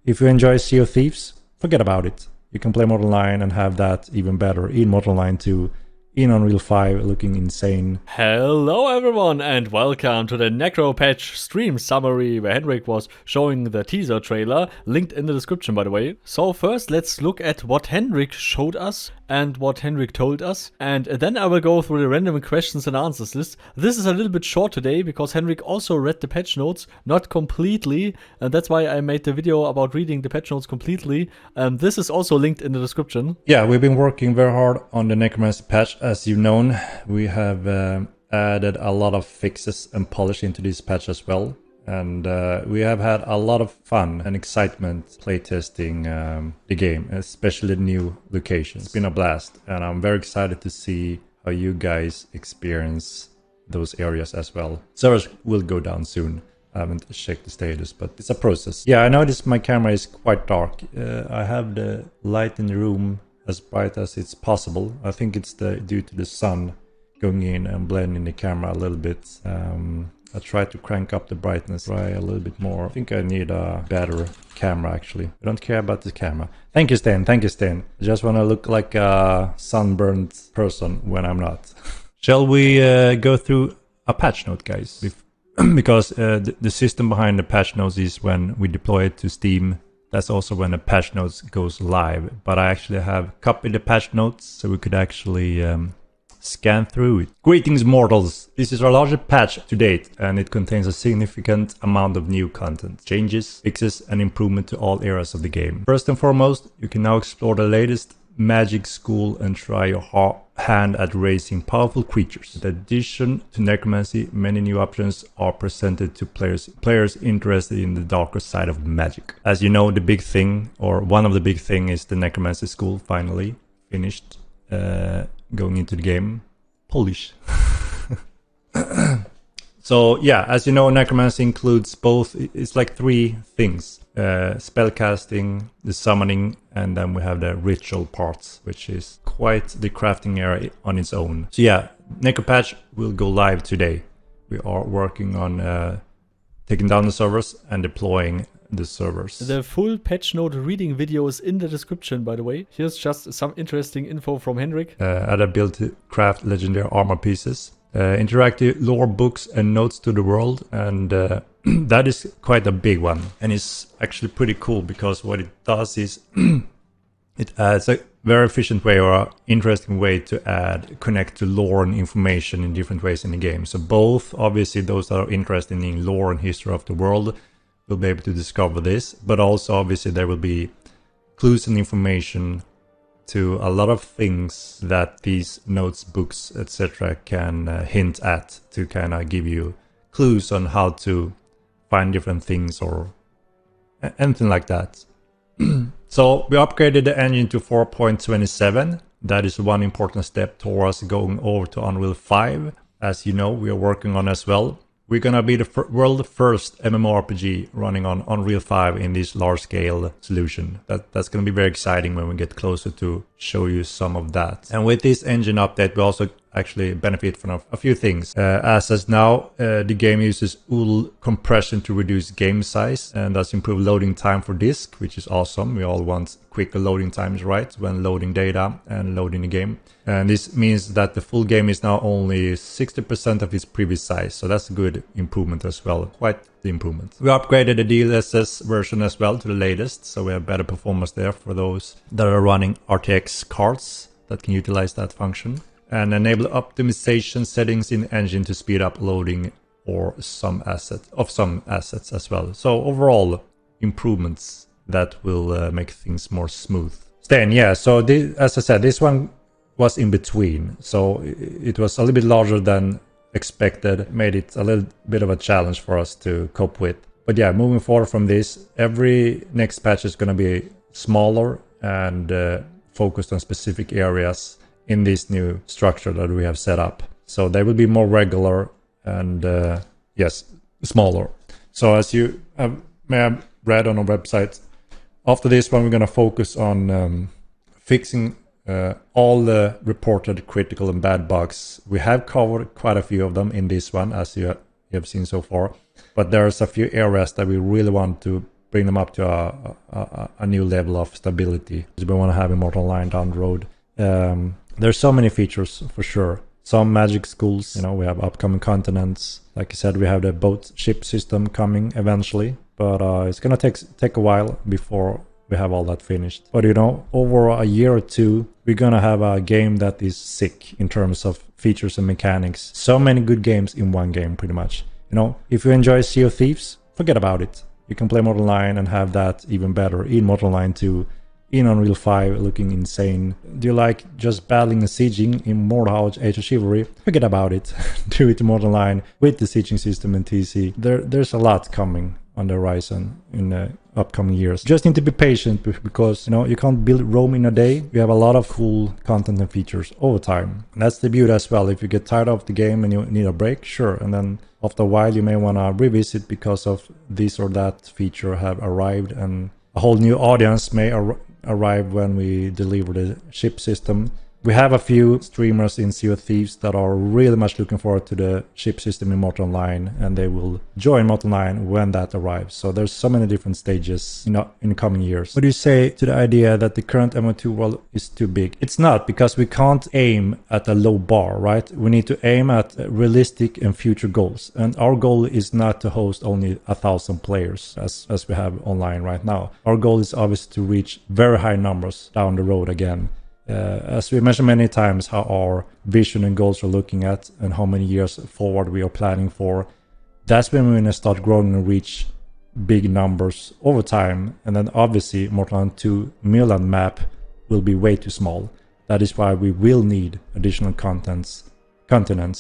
If you enjoy Sea of Thieves, forget about it. You can play Modern Line and have that even better in Modern Line 2, in Unreal 5, looking insane. Hello everyone and welcome to the Necro patch stream summary where Henrik was showing the teaser trailer, linked in the description by the way. So first let's look at what Henrik showed us and what Henrik told us, and then I will go through the random questions and answers list. This is a little bit short today because Henrik also read the patch notes, not completely, and that's why I made the video about reading the patch notes completely. This is also linked in the description. Yeah, we've been working very hard on the Necromancy patch. As you've known, we have added a lot of fixes and polish into this patch as well. And we have had a lot of fun and excitement playtesting the game, especially the new locations. It's been a blast, and I'm very excited to see how you guys experience those areas as well. Servers will go down soon. I haven't checked the status, but it's a process. Yeah, I noticed my camera is quite dark. I have the light in the room as bright as it's possible. I think it's due to the sun going in and blending the camera a little bit. I try to crank up the brightness, try a little bit more. I think I need a better camera actually. I don't care about the camera. Thank you, Stan. Thank you, Stan. I just want to look like a sunburned person when I'm not. Shall we go through a patch note, guys? Because the system behind the patch notes is when we deploy it to Steam. That's also when the patch notes goes live. But I actually have copied the patch notes so we could actually scan through it. Greetings, mortals! This is our largest patch to date, and it contains a significant amount of new content, changes, fixes, and improvement to all areas of the game. First and foremost, you can now explore the latest magic school and try your hand at raising powerful creatures. In addition to Necromancy, many new options are presented to players interested in the darker side of magic. As you know, the big thing, or one of the big things, is the Necromancy school finally finished. Going into the game. Polish. So yeah, as you know, Necromancy includes both, it's like three things. Spellcasting, the summoning, and then we have the ritual parts, which is quite the crafting area on its own. So yeah, Necro patch will go live today. We are working on taking down the servers and deploying the servers. The full patch note reading video is in the description, by the way. Here's just some interesting info from Henrik. Add a build to craft legendary armor pieces. Interactive lore books and notes to the world, and that is quite a big one, and it's actually pretty cool because what it does is it adds a very efficient way or an interesting way to connect to lore and information in different ways in the game. So both, obviously, those that are interested in lore and history of the world will be able to discover this, but also obviously there will be clues and information to a lot of things that these notes, books, etc. can hint at, to kind of give you clues on how to find different things or anything like that. So we upgraded the engine to 4.27. That is one important step towards going over to Unreal 5. As you know, we are working on as well. We're gonna be the world first MMORPG running on Unreal 5 in this large-scale solution. That's gonna be very exciting when we get closer to show you some of that. And with this engine update, we also actually benefit from a few things. As now, the game uses UL compression to reduce game size and thus improve loading time for disk, which is awesome. We all want quicker loading times, right, when loading data and loading the game. And this means that the full game is now only 60% of its previous size, so that's a good improvement as well, quite the improvement. We upgraded the DLSS version as well to the latest, so we have better performance there for those that are running RTX cards that can utilize that function. And enable optimization settings in the engine to speed up loading or some assets as well. So overall improvements that will make things more smooth. Stan, yeah, so as I said, this one was in between. So it was a little bit larger than expected, made it a little bit of a challenge for us to cope with. But yeah, moving forward from this, every next patch is going to be smaller and focused on specific areas in this new structure that we have set up. So they will be more regular and yes, smaller. So as you may have read on our website, after this one we're going to focus on fixing all the reported critical and bad bugs. We have covered quite a few of them in this one, as you have seen so far, but there's a few areas that we really want to bring them up to a new level of stability. We want to have Immortal Online down the road. There's so many features for sure. Some magic schools, you know, we have upcoming continents. Like I said, we have the boat ship system coming eventually, but it's gonna take a while before we have all that finished. But you know, over a year or two, we're gonna have a game that is sick in terms of features and mechanics. So many good games in one game, pretty much. You know, if you enjoy Sea of Thieves, forget about it. You can play Mortal Online and have that even better in Mortal Online 2, in Unreal 5, looking insane. Do you like just battling and sieging in Mordhau Age of Chivalry? Forget about it. Do it in Mortal Online with the sieging system and TC. There's a lot coming on the horizon in the upcoming years. Just need to be patient because, you know, you can't build Rome in a day. You have a lot of cool content and features over time. And that's the beauty as well. If you get tired of the game and you need a break, sure. And then after a while you may want to revisit because of this or that feature have arrived, and a whole new audience may arrive when we deliver the ship system. We have a few streamers in Sea of Thieves that are really much looking forward to the ship system in Mortal Online, and they will join Mortal Online when that arrives. So there's so many different stages in the coming years. What do you say to the idea that the current MMO2 world is too big? It's not, because we can't aim at a low bar, right? We need to aim at realistic and future goals. And our goal is not to host only 1,000 players as we have online right now. Our goal is obviously to reach very high numbers down the road again. As we mentioned many times, how our vision and goals are looking at and how many years forward we are planning for. That's when we're going to start growing and reach big numbers over time. And then obviously Mortal Kombat 2 Milan map will be way too small. That is why we will need additional continents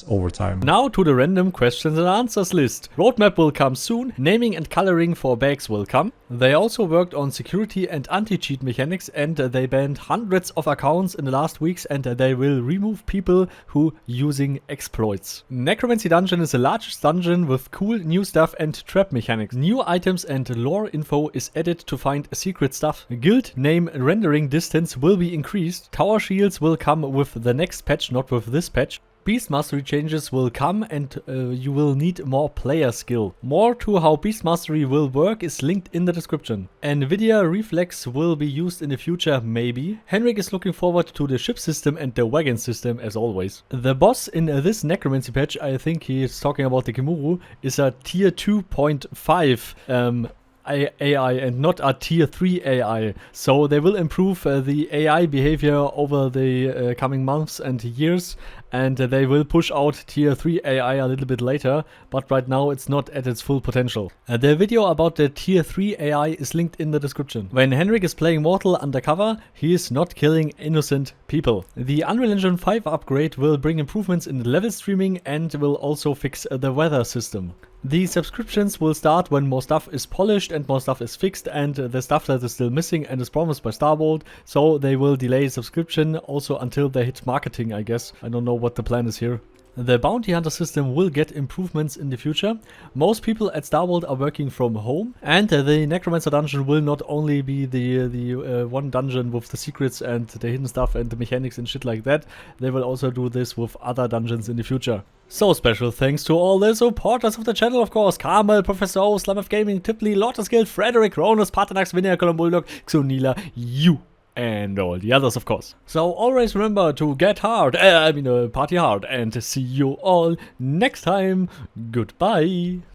over time. Now to the random questions and answers list. Roadmap will come soon. Naming and coloring for bags will come. They also worked on security and anti-cheat mechanics, and they banned hundreds of accounts in the last weeks, and they will remove people who using exploits. Necromancy dungeon is the largest dungeon with cool new stuff and trap mechanics. New items and lore info is added to find secret stuff. Guild name rendering distance will be increased. Tower shields will come with the next patch, not with this patch. Beast Mastery changes will come, and you will need more player skill. More to how Beast Mastery will work is linked in the description. Nvidia Reflex will be used in the future, maybe. Henrik is looking forward to the ship system and the wagon system as always. The boss in this Necromancy patch, I think he is talking about the Kimuru, is a tier 2.5 AI and not a tier 3 AI. So they will improve the AI behavior over the coming months and years, and they will push out tier 3 AI a little bit later, but right now it's not at its full potential. The video about the tier 3 AI is linked in the description. When Henrik is playing Mortal undercover, he is not killing innocent people. The Unreal Engine 5 upgrade will bring improvements in the level streaming and will also fix the weather system. The subscriptions will start when more stuff is polished and more stuff is fixed, and the stuff that is still missing and is promised by Starbolt, so they will delay subscription also until they hit marketing, I guess. I don't know what the plan is here. The Bounty Hunter system will get improvements in the future. Most people at Starbolt are working from home, and the Necromancer dungeon will not only be the one dungeon with the secrets and the hidden stuff and the mechanics and shit like that. They will also do this with other dungeons in the future. So special thanks to all the supporters of the channel, of course. Carmel, Professor O, Slum Gaming, Thibni, Lordless Guild, Frederick, Rhonus, Paarthurnax, Vinya, Cologne, Bulldog, Xunila, you. And all the others, of course. So always remember to get hard, party hard, and see you all next time. Goodbye.